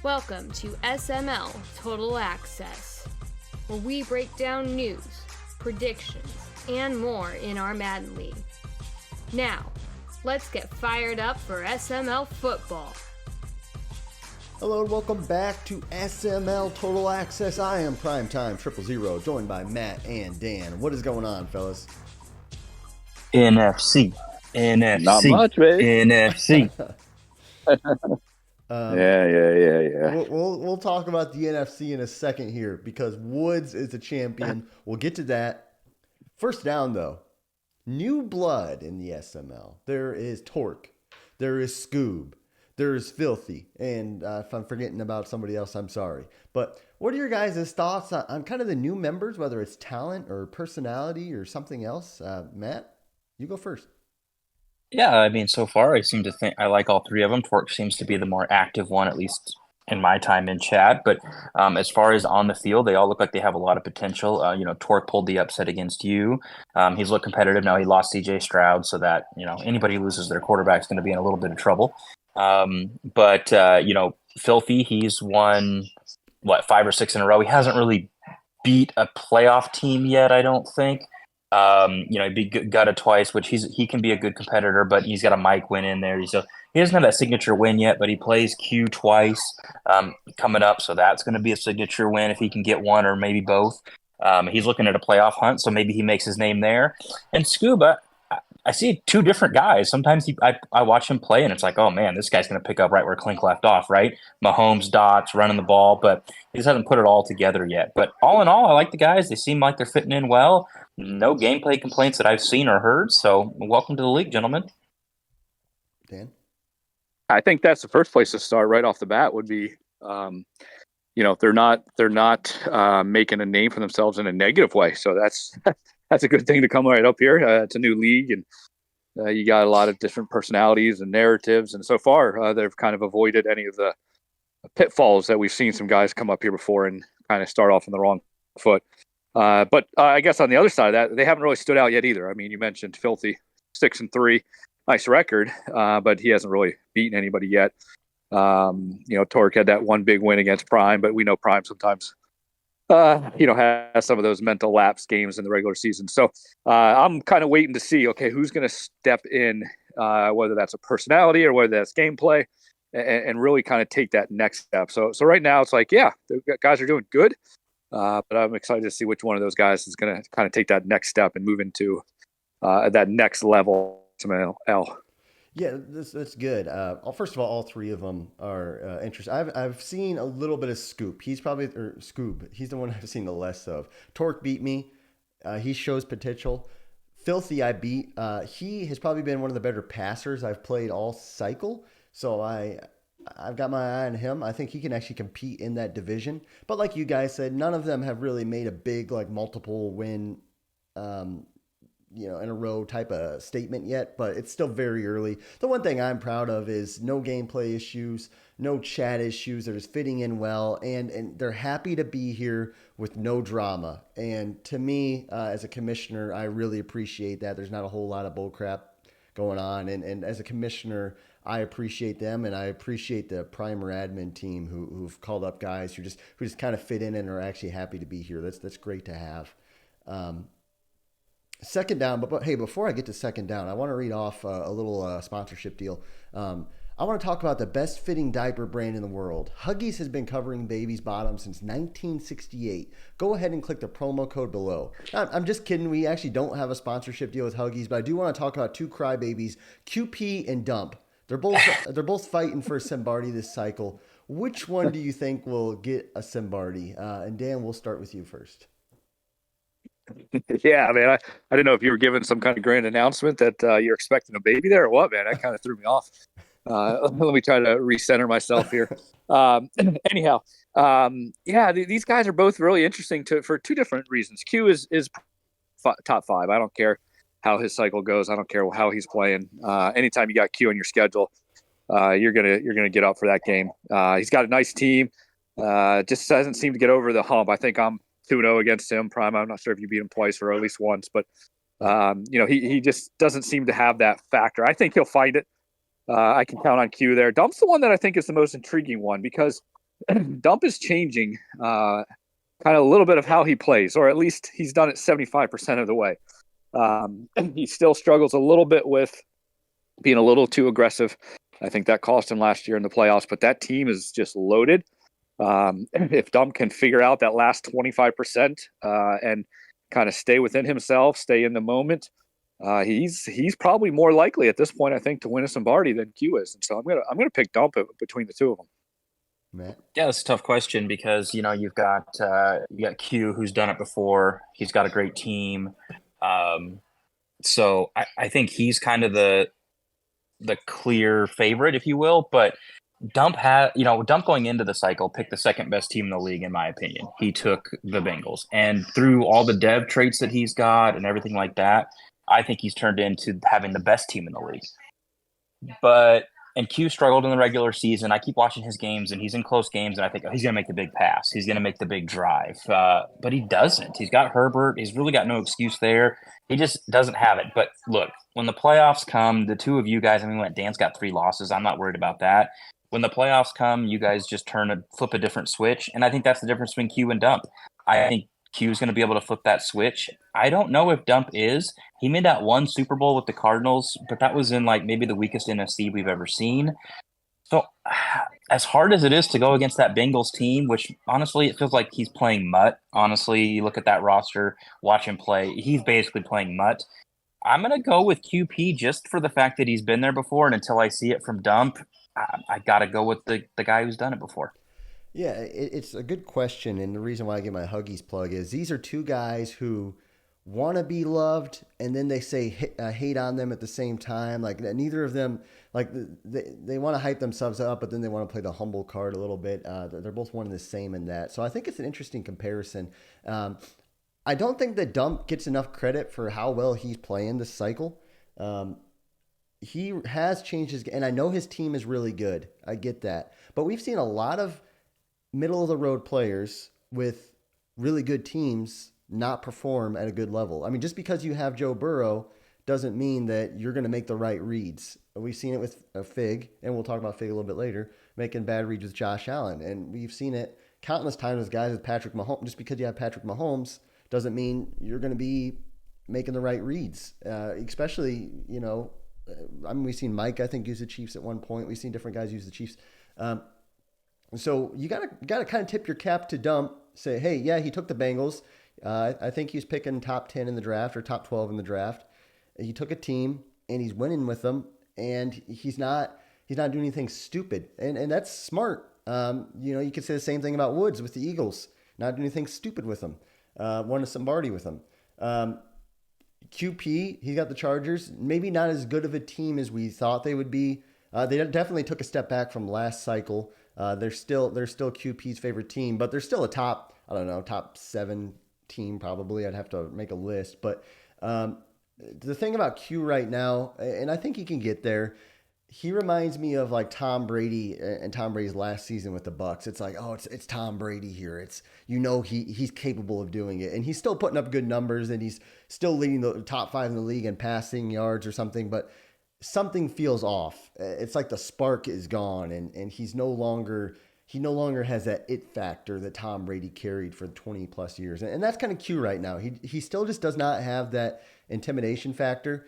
Welcome to SML Total Access, where we break down news, predictions, and more in our Madden League. Now, let's get fired up for SML football. Hello and welcome back to SML Total Access. I am Primetime 000, joined by Matt and Dan. What is going on, fellas? NFC. Not much, baby. NFC. Yeah. We'll talk about the NFC in a second here because Woods is the champion. We'll get to that. First down, though. New blood in the SML. There is Torque. There is Scoob. There is Filthy. And if I'm forgetting about somebody else, I'm sorry. But what are your guys' thoughts on kind of the new members, whether it's talent or personality or something else? Matt, you go first. Yeah, I mean, so far I seem to think I like all three of them. Torque seems to be the more active one, at least in my time in chat. But as far as on the field, they all look like they have a lot of potential. Torque pulled the upset against you. He's looked competitive. Now he lost C.J. Stroud, so that, anybody who loses their quarterback is going to be in a little bit of trouble. But Filthy, he's won, 5 or 6 in a row. He hasn't really beat a playoff team yet, I don't think. He beat Gutta twice, which he can be a good competitor, but he's got a Mike win in there. So he doesn't have that signature win yet, but he plays Q twice coming up, so that's going to be a signature win if he can get one or maybe both. He's looking at a playoff hunt, so maybe he makes his name there. And Scuba, I see two different guys. Sometimes I watch him play, and it's like, oh, man, this guy's going to pick up right where Klink left off, right? Mahomes dots, running the ball, but he just hasn't put it all together yet. But all in all, I like the guys. They seem like they're fitting in well. No gameplay complaints that I've seen or heard, so welcome to the league, gentlemen. Dan? I think that's the first place to start right off the bat would be, they're not making a name for themselves in a negative way. So that's a good thing to come right up here. It's a new league, and you got a lot of different personalities and narratives. And so far, they've kind of avoided any of the pitfalls that we've seen some guys come up here before and kind of start off on the wrong foot. But I guess on the other side of that, they haven't really stood out yet either. I mean, you mentioned Filthy, 6-3, nice record, but he hasn't really beaten anybody yet. Torque had that one big win against Prime, but we know Prime sometimes, has some of those mental lapse games in the regular season. So I'm kind of waiting to see, okay, who's going to step in, whether that's a personality or whether that's gameplay, and really kind of take that next step. So right now it's like, yeah, the guys are doing good. But I'm excited to see which one of those guys is going to kind of take that next step and move into that next level. SML. Yeah, that's good. First of all three of them are interesting. I've seen a little bit of Scoob. Scoob. He's the one I've seen the less of. Torque beat me. He shows potential. Filthy I beat. He has probably been one of the better passers I've played all cycle. So I've got my eye on him. I think he can actually compete in that division. But like you guys said, none of them have really made a big multiple win in a row type of statement yet, but it's still very early. The one thing I'm proud of is no gameplay issues, no chat issues. They're just fitting in well, and they're happy to be here with no drama. And to me, as a commissioner, I really appreciate that. There's not a whole lot of bullcrap going on, and as a commissioner, I appreciate them, and I appreciate the Primer admin team who've called up guys who just kind of fit in and are actually happy to be here. That's great to have. Second down, but hey, before I get to second down, I want to read off a little sponsorship deal. I want to talk about the best fitting diaper brand in the world. Huggies has been covering babies' bottoms since 1968. Go ahead and click the promo code below. I'm just kidding. We actually don't have a sponsorship deal with Huggies, but I do want to talk about two crybabies, QP and Dump. They're both fighting for a Simbardi this cycle. Which one do you think will get a Simbardi? And Dan, we'll start with you first. Yeah, man, I didn't know if you were giving some kind of grand announcement that you're expecting a baby there or what, man. That kind of threw me off. Let me try to recenter myself here. Anyhow, these guys are both really interesting for two different reasons. Q is top 5. I don't care how his cycle goes. I don't care how he's playing. Anytime you got Q on your schedule, you're gonna get up for that game. He's got a nice team. Just doesn't seem to get over the hump. I think I'm 2-0 against him. Prime, I'm not sure if you beat him twice or at least once, but he just doesn't seem to have that factor. I think he'll find it. I can count on Q there. Dump's the one that I think is the most intriguing one because Dump is changing kind of a little bit of how he plays, or at least he's done it 75% of the way. He still struggles a little bit with being a little too aggressive. I think that cost him last year in the playoffs, but that team is just loaded. If Dump can figure out that last 25% and kind of stay within himself, stay in the moment, he's probably more likely at this point, I think, to win a Lombardi than Q is. And so I'm gonna pick Dump between the two of them. Matt? Yeah, that's a tough question because you've got Q who's done it before. He's got a great team, so I think he's kind of the clear favorite, if you will. But Dump going into the cycle picked the second best team in the league, in my opinion. He took the Bengals, and through all the dev traits that he's got and everything like that, I think he's turned into having the best team in the league. And Q struggled in the regular season. I keep watching his games, and he's in close games, and I think he's going to make the big pass. He's going to make the big drive. But he doesn't. He's got Herbert. He's really got no excuse there. He just doesn't have it. But look, when the playoffs come, the two of you guys, Dan's got 3 losses. I'm not worried about that. When the playoffs come, you guys just flip a different switch, and I think that's the difference between Q and Dump. I think Q's going to be able to flip that switch. I don't know if Dump is. He made that one Super Bowl with the Cardinals, but that was in maybe the weakest NFC we've ever seen. So as hard as it is to go against that Bengals team, which honestly, it feels like he's playing mutt. Honestly, you look at that roster, watch him play. He's basically playing mutt. I'm going to go with QP just for the fact that he's been there before, and until I see it from Dump, I got to go with the guy who's done it before. Yeah, it's a good question, and the reason why I get my Huggies plug is these are two guys who want to be loved, and then they say hate on them at the same time. Like neither of them, they want to hype themselves up, but then they want to play the humble card a little bit. They're both one and the same in that. So I think it's an interesting comparison. I don't think that Dump gets enough credit for how well he's playing this cycle. He has changed his, and I know his team is really good. I get that, but we've seen a lot of middle of the road players with really good teams not perform at a good level. I mean, just because you have Joe Burrow doesn't mean that you're going to make the right reads. We've seen it with Fig, and we'll talk about Fig a little bit later, making bad reads with Josh Allen. And we've seen it countless times with guys with Patrick Mahomes. Just because you have Patrick Mahomes doesn't mean you're going to be making the right reads. Especially, we've seen Mike, I think, use the Chiefs at one point. We've seen different guys use the Chiefs. So you gotta kind of tip your cap to Dump. Say, hey, yeah, he took the Bengals. I think he's picking top 10 in the draft or top 12 in the draft. He took a team and he's winning with them, and he's not doing anything stupid, and that's smart. You could say the same thing about Woods with the Eagles, not doing anything stupid with them. Won a Lombardi with them. QP, he got the Chargers. Maybe not as good of a team as we thought they would be. They definitely took a step back from last cycle. They're still QP's favorite team, but they're still a top 7 team probably. I'd have to make a list. But the thing about Q right now, and I think he can get there, he reminds me of like Tom Brady and Tom Brady's last season with the Bucs. It's like, oh, it's Tom Brady here. It's, he's capable of doing it. And he's still putting up good numbers, and he's still leading the top 5 in the league in passing yards or something, but something feels off. It's like the spark is gone, and he no longer has that it factor that Tom Brady carried for 20 plus years. And that's kind of Q right now. He still just does not have that intimidation factor.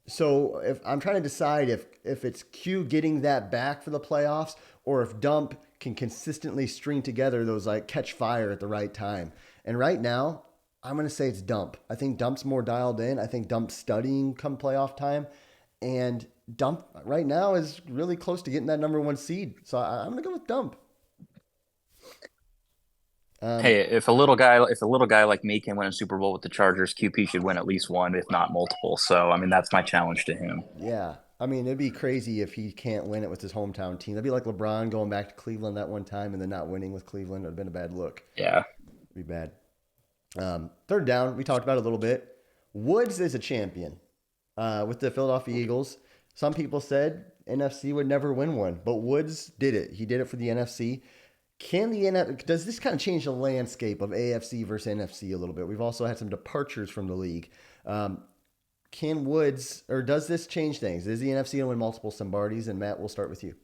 So if I'm trying to decide if it's Q getting that back for the playoffs, or if Dump can consistently string together those catch fire at the right time. And right now, I'm going to say it's Dump. I think Dump's more dialed in. I think Dump's studying come playoff time. And Dump right now is really close to getting that number 1 seed. So I'm going to go with Dump. Hey, if a little guy like me can win a Super Bowl with the Chargers, QP should win at least one, if not multiple. So, that's my challenge to him. Yeah. It'd be crazy if he can't win it with his hometown team. That'd be like LeBron going back to Cleveland that one time and then not winning with Cleveland. It would have been a bad look. Yeah. It'd be bad. Third down, we talked about it a little bit. Woods is a champion with the Philadelphia Eagles. Some people said NFC would never win one, but Woods did it. He did it for the NFC. Does this kind of change the landscape of AFC versus NFC a little bit? We've also had some departures from the league. Can Woods, or does this change things? Is the NFC going to win multiple Lombardis? And Matt, we'll start with you.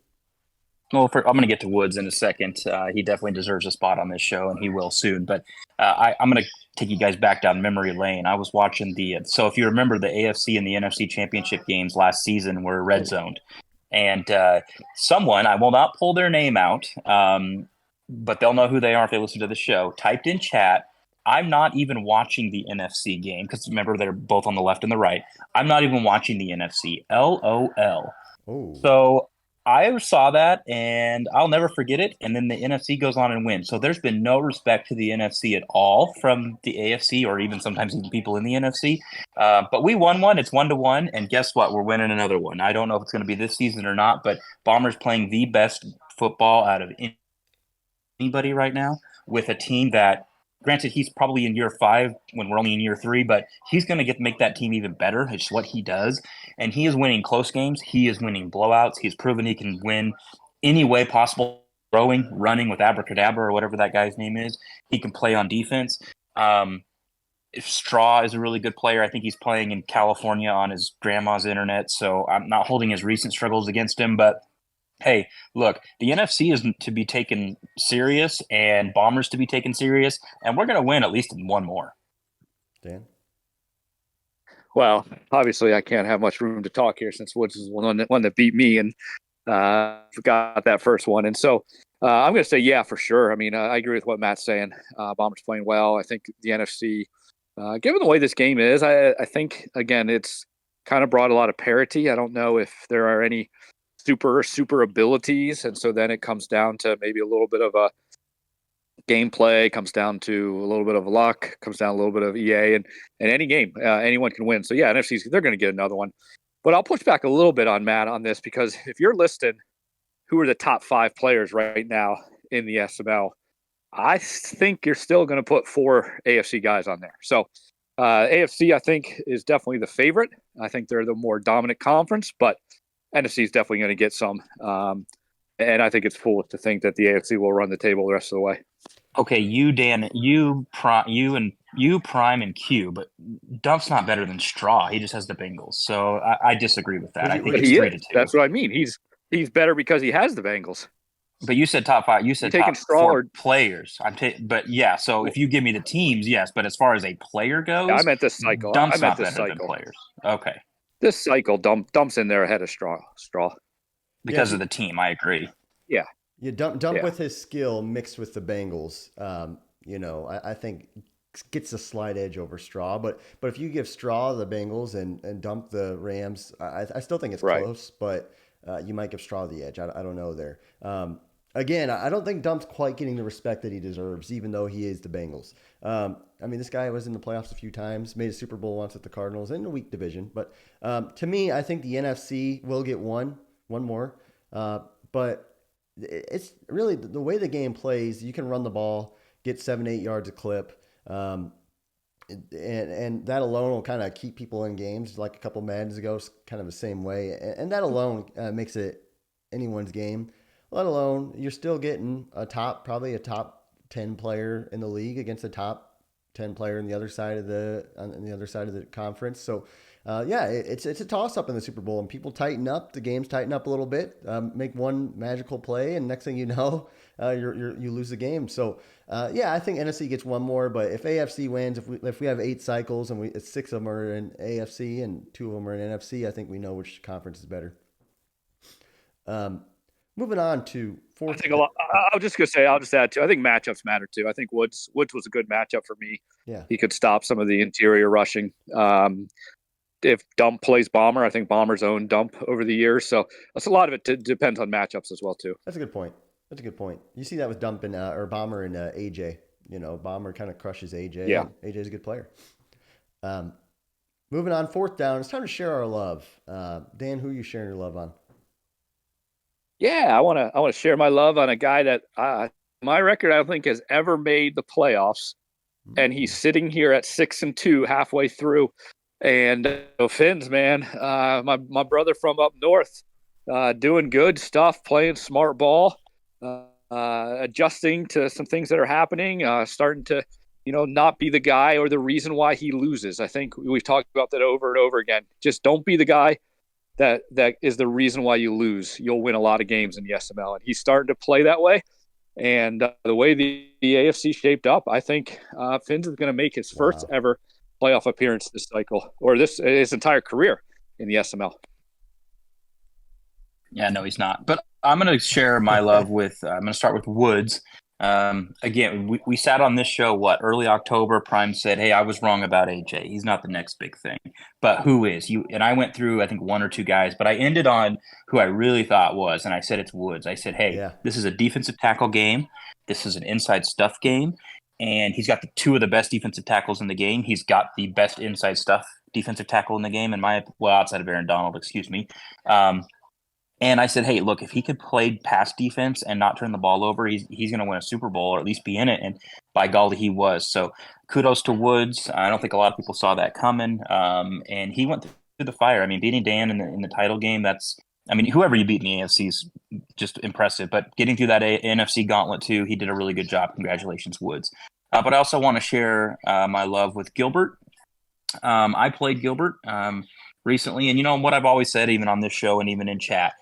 I'm going to get to Woods in a second. He definitely deserves a spot on this show, and he will soon. But I'm going to take you guys back down memory lane. I was watching so if you remember, the AFC and the NFC championship games last season were red zoned. And someone, I will not pull their name out, but they'll know who they are if they listen to the show, typed in chat, I'm not even watching the NFC game, because remember, they're both on the left and the right. I'm not even watching the NFC. LOL. Oh. So I saw that, and I'll never forget it. And then the NFC goes on and wins. So there's been no respect to the NFC at all from the AFC, or even sometimes even people in the NFC. But we won one. It's 1-1. And guess what? We're winning another one. I don't know if it's going to be this season or not, but Bombers playing the best football out of anybody right now, with a team that, granted, he's probably in year 5 when we're only in year 3, but he's going to make that team even better. It's what he does. And he is winning close games. He is winning blowouts. He's proven he can win any way possible, throwing, running with abracadabra or whatever that guy's name is. He can play on defense. Straw is a really good player. I think he's playing in California on his grandma's internet, so I'm not holding his recent struggles against him, but hey, look, the NFC is to be taken serious and Bombers to be taken serious, and we're going to win at least one more. Dan? Well, obviously, I can't have much room to talk here since Woods is the one that beat me and got that first one. And so I'm going to say, yeah, for sure. I mean, I agree with what Matt's saying. Bombers playing well. I think the NFC, given the way this game is, I think, again, it's kind of brought a lot of parity. I don't know if there are any super abilities, and so then it comes down to maybe a little bit of a gameplay, comes down to a little bit of luck, comes down a little bit of EA, and any game anyone can win. So yeah, NFC's, they're going to get another one. But I'll push back a little bit on Matt on this, because if you're listing who are the top 5 players right now in the SML, I think you're still going to put 4 AFC guys on there. So AFC, I think, is definitely the favorite. I think they're the more dominant conference, but NFC is definitely going to get some. And I think it's foolish to think that the AFC will run the table the rest of the way. Okay, you, Dan, you, Prime, and Q, but Dump's not better than Straw. He just has the Bengals. So I disagree with that. I think it's 3-2. That's what I mean. He's better because he has the Bengals. But you said top 5. You said top Straw 4 players. But yeah, so if you give me the teams, yes. But as far as a player goes, yeah, I meant this cycle. Dump's not better than players. Okay. This cycle, Dump's in there ahead of Straw. Because of the team, I agree. Yeah. Dump with his skill mixed with the Bengals, I think gets a slight edge over Straw. But if you give Straw the Bengals and Dump the Rams, I still think it's close, but you might give Straw the edge. I don't know there. Again, I don't think Dump's quite getting the respect that he deserves, even though he is the Bengals. I mean, this guy was in the playoffs a few times, made a Super Bowl once with the Cardinals in a weak division. But to me, I think the NFC will get one more. But it's really the way the game plays. You can run the ball, get 7-8 yards a clip, and that alone will kind of keep people in games. Like a couple Maddens ago, kind of the same way, and that alone makes it anyone's game. Let alone you're still getting probably a top 10 player in the league against a top 10 player on the other side of the conference. So. It's a toss-up in the Super Bowl, and people tighten up. The games tighten up a little bit, make one magical play, and next thing you know, you lose the game. So, I think NFC gets one more. But if AFC wins, if we have 8 cycles and 6 of them are in AFC and 2 of them are in NFC, I think we know which conference is better. Moving on to fourth. I think I'll just add too. I think matchups matter too. I think Woods was a good matchup for me. Yeah, he could stop some of the interior rushing. If Dump plays Bomber, I think Bomber's owned Dump over the years. So that's a lot of it depends on matchups as well too. That's a good point. You see that with Dump and or Bomber and AJ. Bomber kind of crushes AJ. Yeah, AJ's a good player. Moving on, 4th down. It's time to share our love. Dan, who are you sharing your love on? Yeah, I want to share my love on a guy that my record I don't think has ever made the playoffs, and he's sitting here at 6-2 halfway through. And Finns, man, my brother from up north, doing good stuff, playing smart ball, adjusting to some things that are happening, starting to, not be the guy or the reason why he loses. I think we've talked about that over and over again. Just don't be the guy that is the reason why you lose. You'll win a lot of games in the SML, and he's starting to play that way. And the way the AFC shaped up, I think Finns is going to make his first ever playoff appearance this cycle, or his entire career in the SML. Yeah, no, he's not. But I'm going to share my love with. I'm going to start with Woods. Again, we sat on this show, early October. Prime said, "Hey, I was wrong about AJ. He's not the next big thing." But who is you? And I went through, I think, one or two guys, but I ended on who I really thought was, and I said it's Woods. I said, "Hey, This is a defensive tackle game. This is an inside stuff game, and he's got two of the best defensive tackles in the game. He's got the best inside stuff defensive tackle in the game, outside of Aaron Donald, excuse me." And I said, hey, look, if he could play pass defense and not turn the ball over, he's going to win a Super Bowl or at least be in it. And by golly, he was. So kudos to Woods. I don't think a lot of people saw that coming. And he went through the fire. I mean, beating Dan in the title game, whoever you beat in the AFC is just impressive. But getting through that NFC gauntlet too, he did a really good job. Congratulations, Woods. But I also want to share my love with Gilbert. I played Gilbert recently. And you know what I've always said, even on this show and even in chat,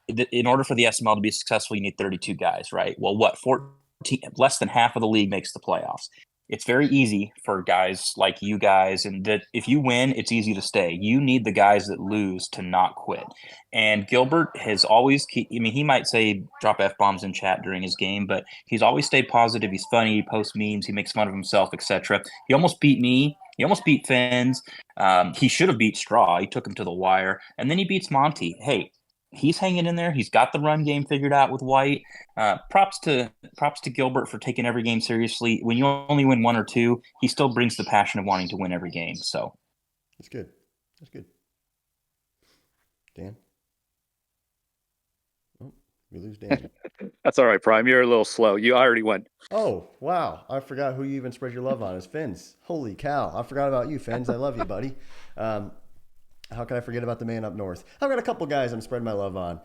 in order for the SML to be successful, you need 32 guys, right? Well, 14, less than half of the league makes the playoffs. It's very easy for guys like you guys, and that if you win, it's easy to stay. You need the guys that lose to not quit. And Gilbert has always, he might say drop F-bombs in chat during his game, but he's always stayed positive. He's funny. He posts memes. He makes fun of himself, etc. He almost beat me. He almost beat Finns. He should have beat Straw. He took him to the wire. And then he beats Monty. Hey, he's hanging in there. He's got the run game figured out with White. Props to Gilbert for taking every game seriously. When you only win one or two, he still brings the passion of wanting to win every game. So that's good. Dan? Oh, we lose Dan. That's all right, Prime. You're a little slow. You already went. Oh, wow. I forgot who you even spread your love on is Finns. Holy cow. I forgot about you, Finns. I love you, buddy. How can I forget about the man up north? I've got a couple guys I'm spreading my love on.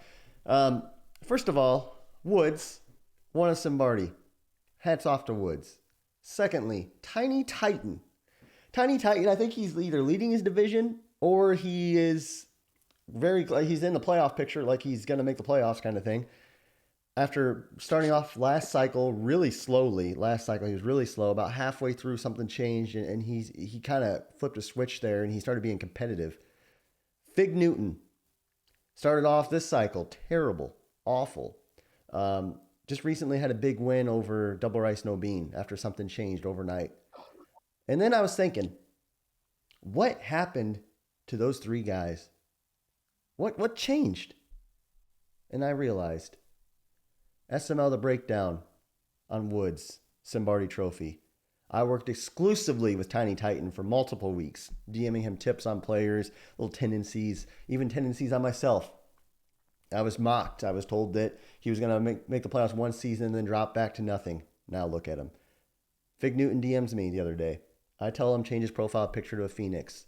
First of all, Woods won a Simbardi. Hats off to Woods. Secondly, Tiny Titan. Tiny Titan, I think he's either leading his division or he is he's in the playoff picture, like he's going to make the playoffs kind of thing. After starting off last cycle really slowly, he was really slow. About halfway through, something changed, and he kind of flipped a switch there, and he started being competitive. Fig Newton started off this cycle terrible, awful. Just recently had a big win over Double Rice No Bean after something changed overnight. And then I was thinking, what happened to those three guys? What changed? And I realized SML The Breakdown on Woods, Simbardi Trophy. I worked exclusively with Tiny Titan for multiple weeks, DMing him tips on players, little tendencies, even tendencies on myself. I was mocked. I was told that he was going to make the playoffs one season and then drop back to nothing. Now look at him. Fig Newton DMs me the other day. I tell him change his profile picture to a Phoenix.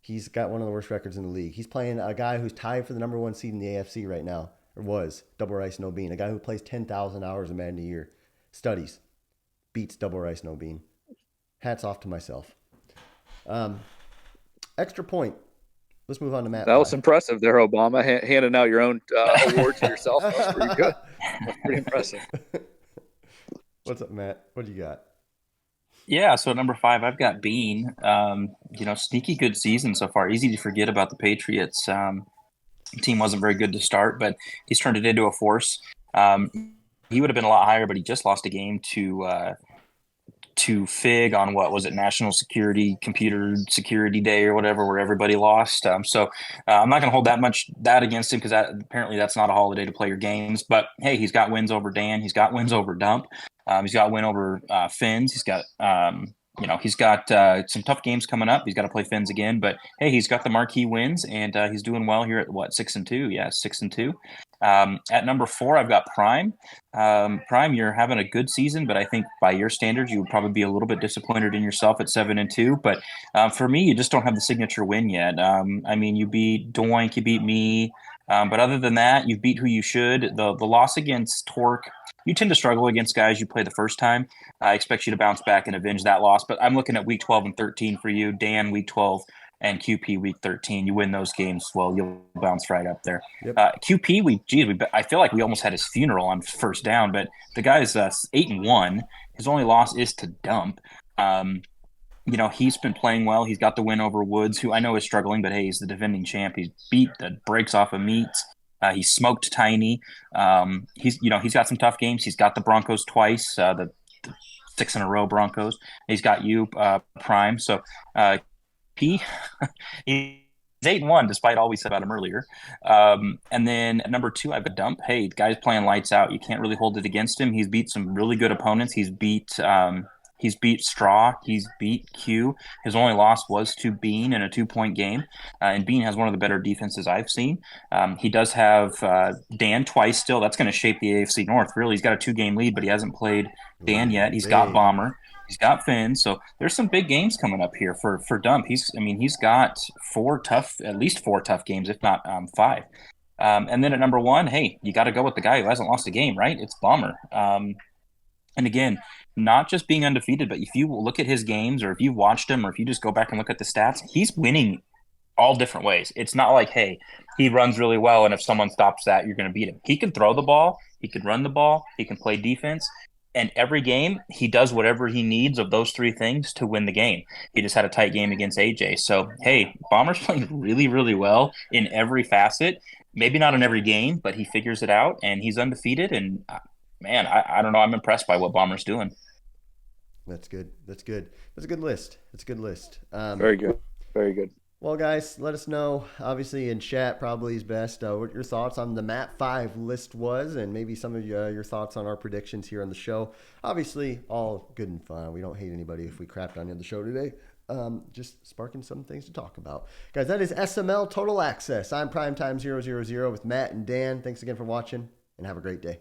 He's got one of the worst records in the league. He's playing a guy who's tied for the number one seed in the AFC right now, or was, Double Rice No Bean, a guy who plays 10,000 hours of Madden a year. Studies. Beats Double Rice No Bean. Hats off to myself. Extra point. Let's move on to Matt. That was impressive there, Obama, handing out your own award to yourself. That was pretty good. That's pretty impressive. What's up, Matt? What do you got? Yeah, so at number 5, I've got Bean. Sneaky good season so far. Easy to forget about the Patriots. Team wasn't very good to start, but he's turned it into a force. He would have been a lot higher, but he just lost a game to Fig on National Computer Security Day or whatever, where everybody lost. So I'm not going to hold that against him because apparently that's not a holiday to play your games. But hey, he's got wins over Dan. He's got wins over Dump. He's got a win over Finns. He's got some tough games coming up. He's got to play Finns again. But hey, he's got the marquee wins, and he's doing well here at 6-2. Yeah, 6-2. At number 4, I've got Prime. Prime, you're having a good season, but I think by your standards, you would probably be a little bit disappointed in yourself at 7-2. But for me, you just don't have the signature win yet. You beat Doink, you beat me. But other than that, you've beat who you should. The loss against Torque, you tend to struggle against guys you play the first time. I expect you to bounce back and avenge that loss. But I'm looking at week 12 and 13 for you. Dan, week 12 and QP week 13. You win those games, well, you'll bounce right up there. Yep. QP, I feel like we almost had his funeral on first down, but the guy's 8-1. His only loss is to Dump. He's been playing well. He's got the win over Woods, who I know is struggling, but hey, he's the defending champ. He's beat the brakes off of Meats. He smoked Tiny. He's got some tough games. He's got the Broncos twice, the 6 in a row Broncos. He's got you, Prime. So he's 8-1, despite all we said about him earlier. And then at number 2, I've got Dump. Hey, the guy's playing lights out. You can't really hold it against him. He's beat some really good opponents. He's beat Straw. He's beat Q. His only loss was to Bean in a 2-point game. And Bean has one of the better defenses I've seen. He does have Dan twice still. That's going to shape the AFC North, really. He's got a 2-game lead, but he hasn't played Dan yet. He's got Bomber. He's got Finn. So there's some big games coming up here for Dump. He's got at least four tough games, if not 5. And then at number 1, hey, you got to go with the guy who hasn't lost a game, right? It's Bomber. And again, not just being undefeated, but if you look at his games, or if you've watched him, or if you just go back and look at the stats, he's winning all different ways. It's not like, hey, he runs really well, and if someone stops that, you're going to beat him. He can throw the ball, he can run the ball, he can play defense, and every game he does whatever he needs of those 3 things to win the game. He just had a tight game against AJ. So, hey, Bomber's playing really, really well in every facet. Maybe not in every game, but he figures it out, and he's undefeated, and man, I don't know. I'm impressed by what Bomber's doing. That's good. That's a good list. Very good. Very good. Well, guys, let us know, obviously in chat probably is best, what your thoughts on the Map 5 list was, and maybe some of your thoughts on our predictions here on the show. Obviously, all good and fun. We don't hate anybody if we crapped on the show today. Just sparking some things to talk about. Guys, that is SML Total Access. I'm Primetime 000 with Matt and Dan. Thanks again for watching, and have a great day.